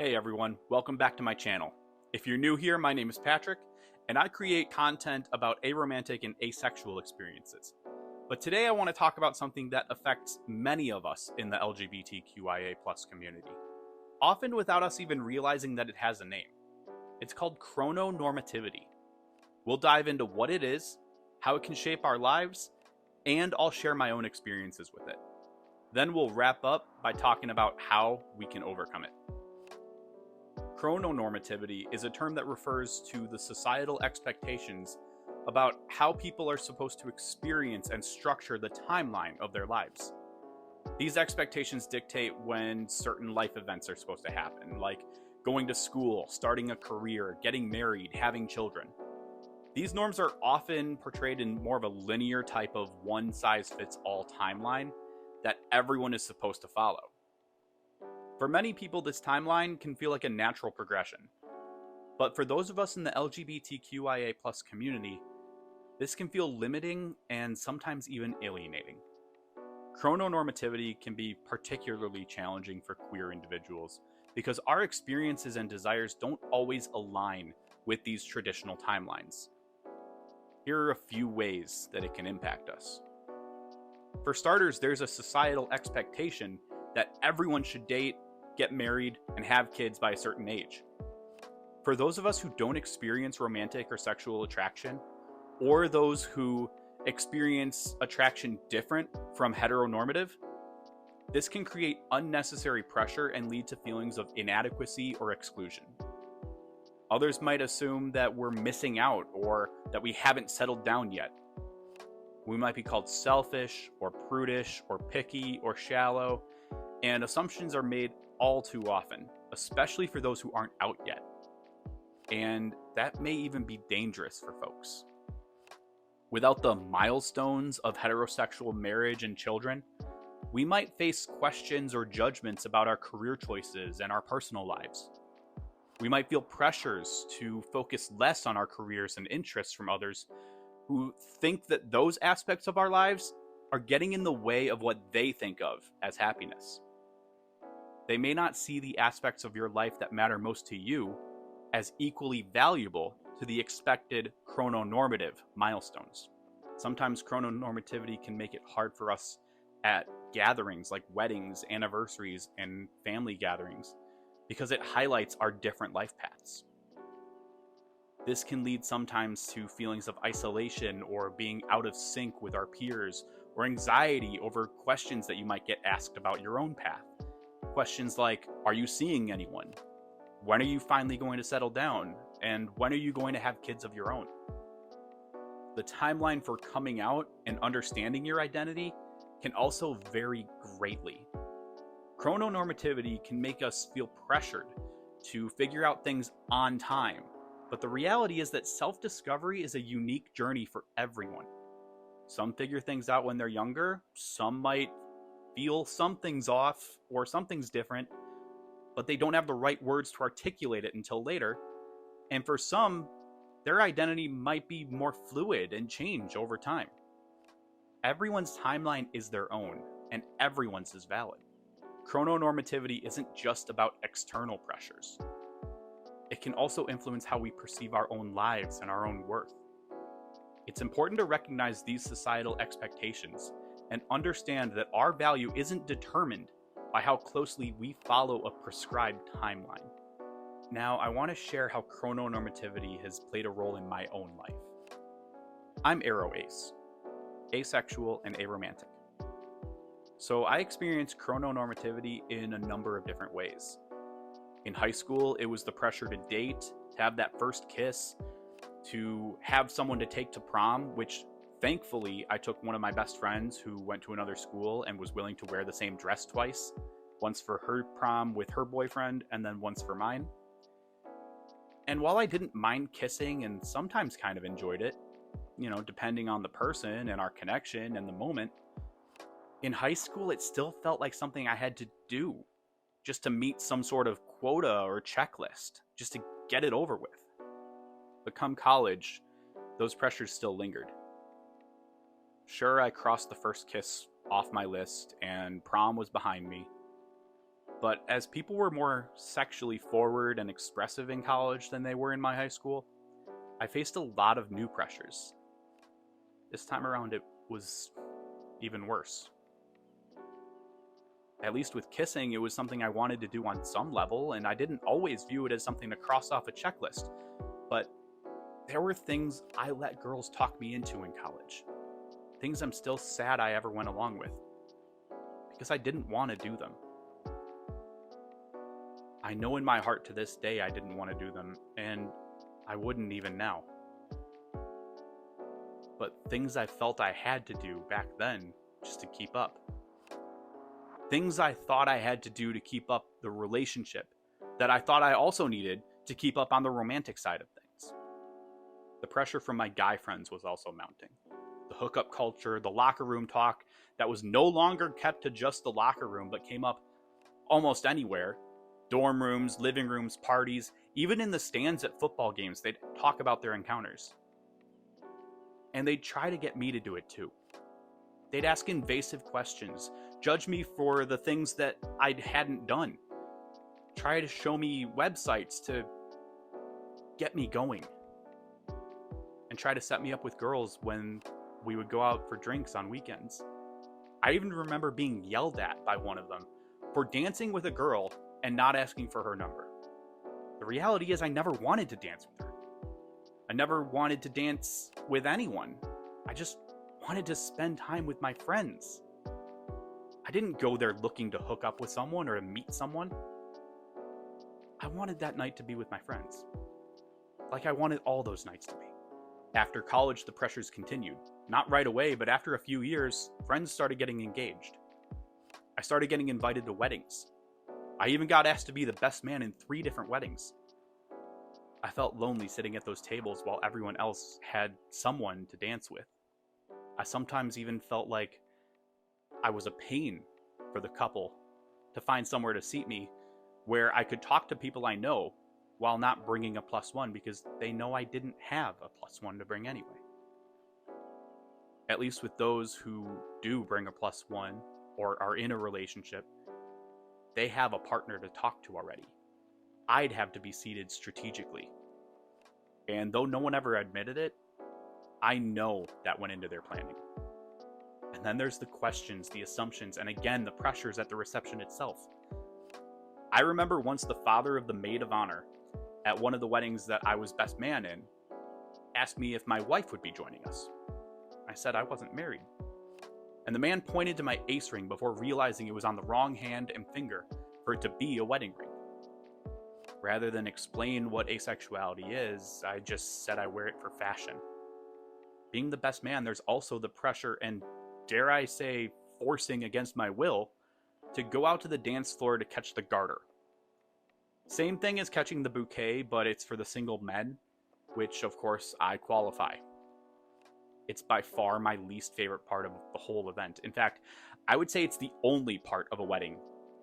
Hey everyone, welcome back to my channel. If you're new here, my name is Patrick, and I create content about aromantic and asexual experiences. But today I want to talk about something that affects many of us in the LGBTQIA community, often without us even realizing that it has a name. It's called chrononormativity. We'll dive into what it is, how it can shape our lives, and I'll share my own experiences with it. Then we'll wrap up by talking about how we can overcome it. Chrononormativity is a term that refers to the societal expectations about how people are supposed to experience and structure the timeline of their lives. These expectations dictate when certain life events are supposed to happen, like going to school, starting a career, getting married, having children. These norms are often portrayed in more of a linear type of one-size-fits-all timeline that everyone is supposed to follow. For many people, this timeline can feel like a natural progression. But for those of us in the LGBTQIA community, this can feel limiting and sometimes even alienating. Chrononormativity can be particularly challenging for queer individuals because our experiences and desires don't always align with these traditional timelines. Here are a few ways that it can impact us. For starters, there's a societal expectation that everyone should date, get married, and have kids by a certain age. For those of us who don't experience romantic or sexual attraction, or those who experience attraction different from heteronormative, this can create unnecessary pressure and lead to feelings of inadequacy or exclusion. Others might assume that we're missing out or that we haven't settled down yet. We might be called selfish or prudish or picky or shallow, and assumptions are made all too often, especially for those who aren't out yet. And that may even be dangerous for folks. Without the milestones of heterosexual marriage and children, we might face questions or judgments about our career choices and our personal lives. We might feel pressures to focus less on our careers and interests from others who think that those aspects of our lives are getting in the way of what they think of as happiness. They may not see the aspects of your life that matter most to you as equally valuable to the expected chrononormative milestones. Sometimes chrononormativity can make it hard for us at gatherings like weddings, anniversaries, and family gatherings because it highlights our different life paths. This can lead sometimes to feelings of isolation or being out of sync with our peers, or anxiety over questions that you might get asked about your own path. Questions like, are you seeing anyone? When are you finally going to settle down? And when are you going to have kids of your own? The timeline for coming out and understanding your identity can also vary greatly. Chrononormativity can make us feel pressured to figure out things on time, but the reality is that self-discovery is a unique journey for everyone. Some figure things out when they're younger, some might feel something's off or something's different, but they don't have the right words to articulate it until later. And for some, their identity might be more fluid and change over time. Everyone's timeline is their own, and everyone's is valid. Chrononormativity isn't just about external pressures. It can also influence how we perceive our own lives and our own worth. It's important to recognize these societal expectations and understand that our value isn't determined by how closely we follow a prescribed timeline. Now, I want to share how chrononormativity has played a role in my own life. I'm aro-ace, asexual and aromantic. So I experienced chrononormativity in a number of different ways. In high school, it was the pressure to date, to have that first kiss, to have someone to take to prom, which thankfully I took one of my best friends who went to another school and was willing to wear the same dress twice, once for her prom with her boyfriend and then once for mine. And while I didn't mind kissing and sometimes kind of enjoyed it, depending on the person and our connection and the moment, in high school it still felt like something I had to do just to meet some sort of quota or checklist, just to get it over with. But come college, those pressures still lingered. Sure, I crossed the first kiss off my list and prom was behind me, But as people were more sexually forward and expressive in college than they were in my high school, I faced a lot of new pressures. This time around, it was even worse. At least with kissing, it was something I wanted to do on some level, and I didn't always view it as something to cross off a checklist. But there were things I let girls talk me into in college. Things I'm still sad I ever went along with. Because I didn't want to do them. I know in my heart to this day I didn't want to do them, and I wouldn't even now. But things I felt I had to do back then just to keep up. Things I thought I had to do to keep up the relationship that I thought I also needed to keep up on the romantic side of things. The pressure from my guy friends was also mounting. The hookup culture, the locker room talk that was no longer kept to just the locker room but came up almost anywhere. Dorm rooms, living rooms, parties, even in the stands at football games, they'd talk about their encounters. And they'd try to get me to do it too. They'd ask invasive questions, judge me for the things that I hadn't done, try to show me websites to get me going, and try to set me up with girls when we would go out for drinks on weekends. I even remember being yelled at by one of them for dancing with a girl and not asking for her number. The reality is I never wanted to dance with her. I never wanted to dance with anyone. I just wanted to spend time with my friends. I didn't go there looking to hook up with someone or to meet someone. I wanted that night to be with my friends. Like I wanted all those nights to be. After college, the pressures continued. Not right away, but after a few years, friends started getting engaged. I started getting invited to weddings. I even got asked to be the best man in 3 different weddings. I felt lonely sitting at those tables while everyone else had someone to dance with. I sometimes even felt like I was a pain for the couple to find somewhere to seat me where I could talk to people I know while not bringing a +1 because they know I didn't have a +1 to bring anyway. At least with those who do bring a +1 or are in a relationship, they have a partner to talk to already. I'd have to be seated strategically. And though no one ever admitted it, I know that went into their planning. And then there's the questions, the assumptions, and again, the pressures at the reception itself. I remember once the father of the maid of honor at one of the weddings that I was best man in asked me if my wife would be joining us. I said I wasn't married. And the man pointed to my ace ring before realizing it was on the wrong hand and finger for it to be a wedding ring. Rather than explain what asexuality is, I just said I wear it for fashion. Being the best man, there's also the pressure and, dare I say, forcing against my will to go out to the dance floor to catch the garter. Same thing as catching the bouquet, but it's for the single men, which of course I qualify. It's by far my least favorite part of the whole event. In fact, I would say it's the only part of a wedding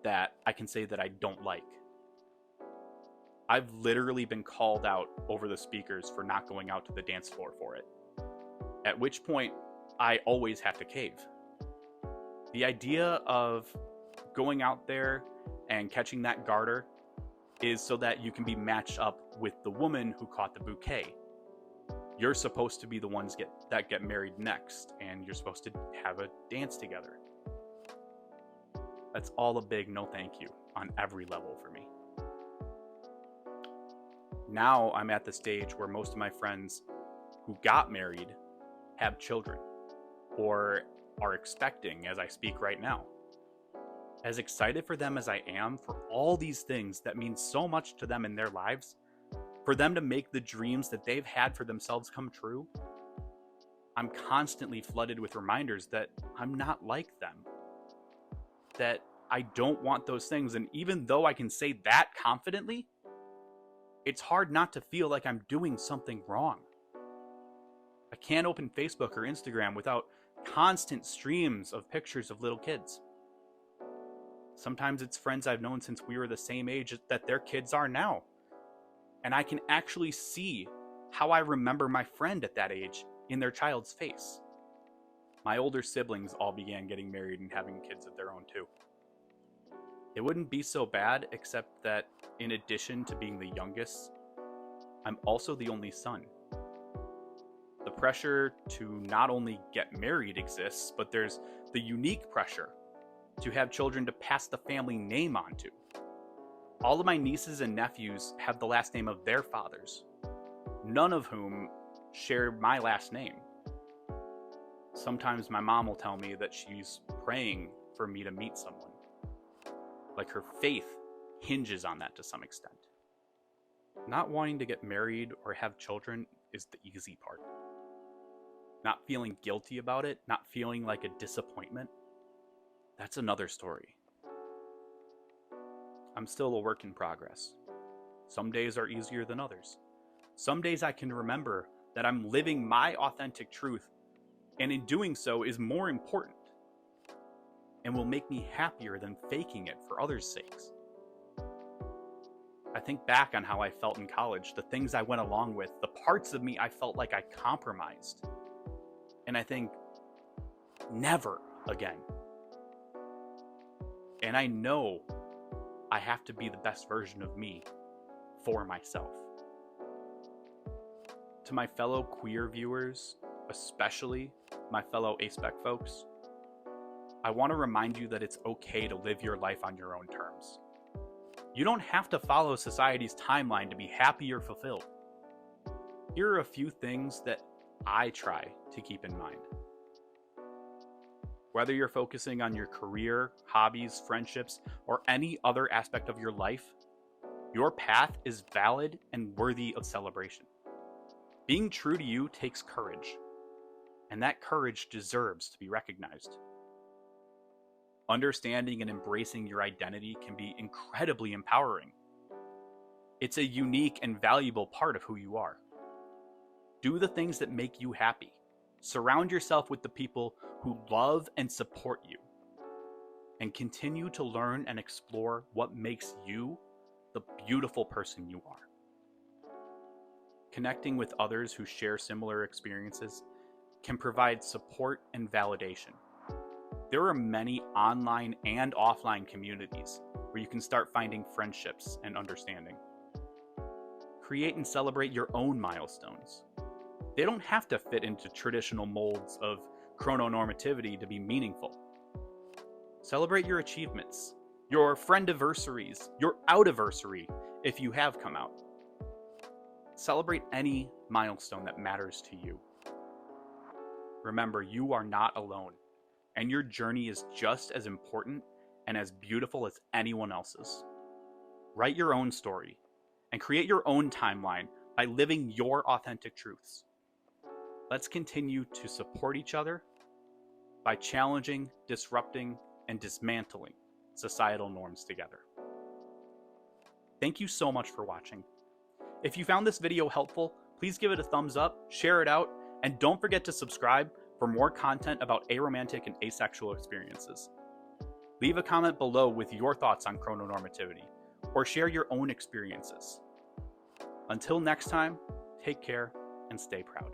that I can say that I don't like. I've literally been called out over the speakers for not going out to the dance floor for it. At which point, I always have to cave. The idea of going out there and catching that garter is so that you can be matched up with the woman who caught the bouquet. You're supposed to be the ones that get married next, and you're supposed to have a dance together. That's all a big no thank you on every level for me. Now I'm at the stage where most of my friends who got married have children, or are expecting as I speak right now. As excited for them as I am for all these things that mean so much to them in their lives, for them to make the dreams that they've had for themselves come true, I'm constantly flooded with reminders that I'm not like them, that I don't want those things. And even though I can say that confidently, it's hard not to feel like I'm doing something wrong. I can't open Facebook or Instagram without constant streams of pictures of little kids. Sometimes it's friends I've known since we were the same age that their kids are now. And I can actually see how I remember my friend at that age in their child's face. My older siblings all began getting married and having kids of their own too. It wouldn't be so bad, except that in addition to being the youngest, I'm also the only son. The pressure to not only get married exists, but there's the unique pressure to have children to pass the family name on to. All of my nieces and nephews have the last name of their fathers, none of whom share my last name. Sometimes my mom will tell me that she's praying for me to meet someone. Like her faith hinges on that to some extent. Not wanting to get married or have children is the easy part. Not feeling guilty about it, not feeling like a disappointment, that's another story. I'm still a work in progress. Some days are easier than others. Some days I can remember that I'm living my authentic truth, and in doing so is more important and will make me happier than faking it for others' sakes. I think back on how I felt in college, the things I went along with, the parts of me I felt like I compromised. And I think, never again. And I know I have to be the best version of me for myself. To my fellow queer viewers, especially my fellow Aspec folks, I want to remind you that it's okay to live your life on your own terms. You don't have to follow society's timeline to be happy or fulfilled. Here are a few things that I try to keep in mind. Whether you're focusing on your career, hobbies, friendships, or any other aspect of your life, your path is valid and worthy of celebration. Being true to you takes courage, and that courage deserves to be recognized. Understanding and embracing your identity can be incredibly empowering. It's a unique and valuable part of who you are. Do the things that make you happy. Surround yourself with the people who love and support you. And continue to learn and explore what makes you the beautiful person you are. Connecting with others who share similar experiences can provide support and validation. There are many online and offline communities where you can start finding friendships and understanding. Create and celebrate your own milestones. They don't have to fit into traditional molds of chrononormativity to be meaningful. Celebrate your achievements, your friendiversaries, your outiversary if you have come out. Celebrate any milestone that matters to you. Remember, you are not alone, and your journey is just as important and as beautiful as anyone else's. Write your own story and create your own timeline by living your authentic truths. Let's continue to support each other by challenging, disrupting, and dismantling societal norms together. Thank you so much for watching. If you found this video helpful, please give it a thumbs up, share it out, and don't forget to subscribe for more content about aromantic and asexual experiences. Leave a comment below with your thoughts on chrononormativity, or share your own experiences. Until next time, take care and stay proud.